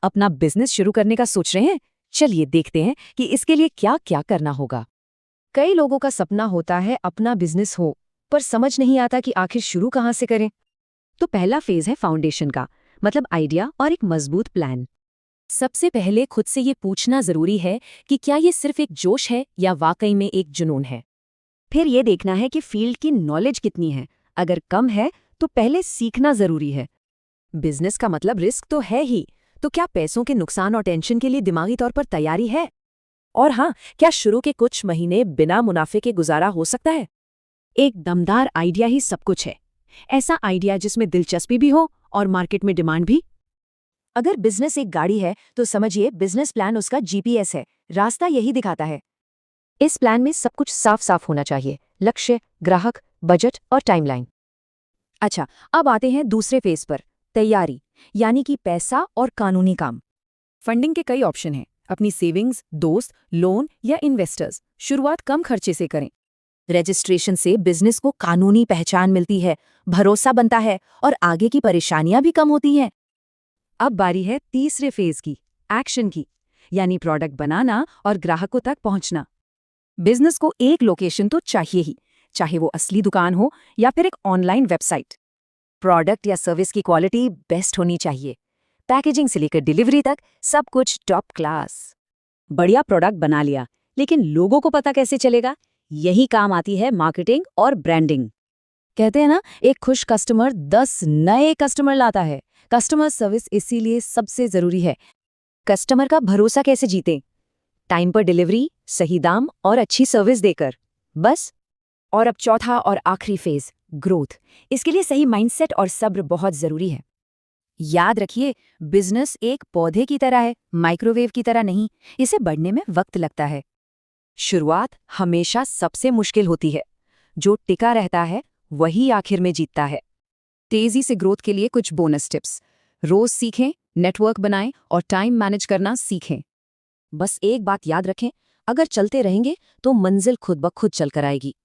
अपना बिजनेस शुरू करने का सोच रहे हैं? चलिए देखते हैं कि इसके लिए क्या क्या करना होगा। कई लोगों का सपना होता है अपना बिजनेस हो, पर समझ नहीं आता कि आखिर शुरू कहाँ से करें। तो पहला फेज है फाउंडेशन का, मतलब आइडिया और एक मजबूत प्लान। सबसे पहले खुद से ये पूछना जरूरी है कि क्या ये सिर्फ एक जोश है या वाकई में एक जुनून है। फिर ये देखना है कि फील्ड की नॉलेज कितनी है। अगर कम है तो पहले सीखना जरूरी है। बिजनेस का मतलब रिस्क तो है ही, तो क्या पैसों के नुकसान और टेंशन के लिए दिमागी तौर पर तैयारी है? और हाँ, क्या शुरू के कुछ महीने बिना मुनाफे के गुजारा हो सकता है? एक दमदार आइडिया ही सब कुछ है। ऐसा आइडिया जिसमें दिलचस्पी भी हो और मार्केट में डिमांड भी। अगर बिजनेस एक गाड़ी है तो समझिए बिजनेस प्लान उसका जीपीएस है, रास्ता यही दिखाता है। इस प्लान में सब कुछ साफ साफ होना चाहिए, लक्ष्य, ग्राहक, बजट और टाइमलाइन। अच्छा, अब आते हैं दूसरे फेज पर, तैयारी, यानी कि पैसा और कानूनी काम। फंडिंग के कई ऑप्शन हैं, अपनी सेविंग्स, दोस्त, लोन या इन्वेस्टर्स। शुरुआत कम खर्चे से करें। रजिस्ट्रेशन से बिजनेस को कानूनी पहचान मिलती है, भरोसा बनता है और आगे की परेशानियां भी कम होती हैं। अब बारी है तीसरे फेज की, एक्शन की, यानी प्रोडक्ट बनाना और ग्राहकों तक पहुंचना। बिजनेस को एक लोकेशन तो चाहिए ही, चाहे वो असली दुकान हो या फिर एक ऑनलाइन वेबसाइट। प्रोडक्ट या सर्विस की क्वालिटी बेस्ट होनी चाहिए, पैकेजिंग से लेकर डिलीवरी तक सब कुछ टॉप क्लास। बढ़िया प्रोडक्ट बना लिया, लेकिन लोगों को पता कैसे चलेगा? यही काम आती है मार्केटिंग और ब्रांडिंग। कहते हैं ना, एक खुश कस्टमर 10 नए कस्टमर लाता है। कस्टमर सर्विस इसीलिए सबसे जरूरी है। कस्टमर का भरोसा कैसे जीतें? टाइम पर डिलीवरी, सही दाम और अच्छी सर्विस देकर, बस। और अब चौथा और आखिरी फेज, ग्रोथ। इसके लिए सही माइंडसेट और सब्र बहुत जरूरी है। याद रखिए, बिजनेस एक पौधे की तरह है, माइक्रोवेव की तरह नहीं। इसे बढ़ने में वक्त लगता है। शुरुआत हमेशा सबसे मुश्किल होती है। जो टिका रहता है वही आखिर में जीतता है। तेजी से ग्रोथ के लिए कुछ बोनस टिप्स। रोज सीखें, नेटवर्क बनाएं और टाइम मैनेज करना सीखें। बस एक बात याद रखें, अगर चलते रहेंगे तो मंजिल खुद ब खुद चल कर आएगी।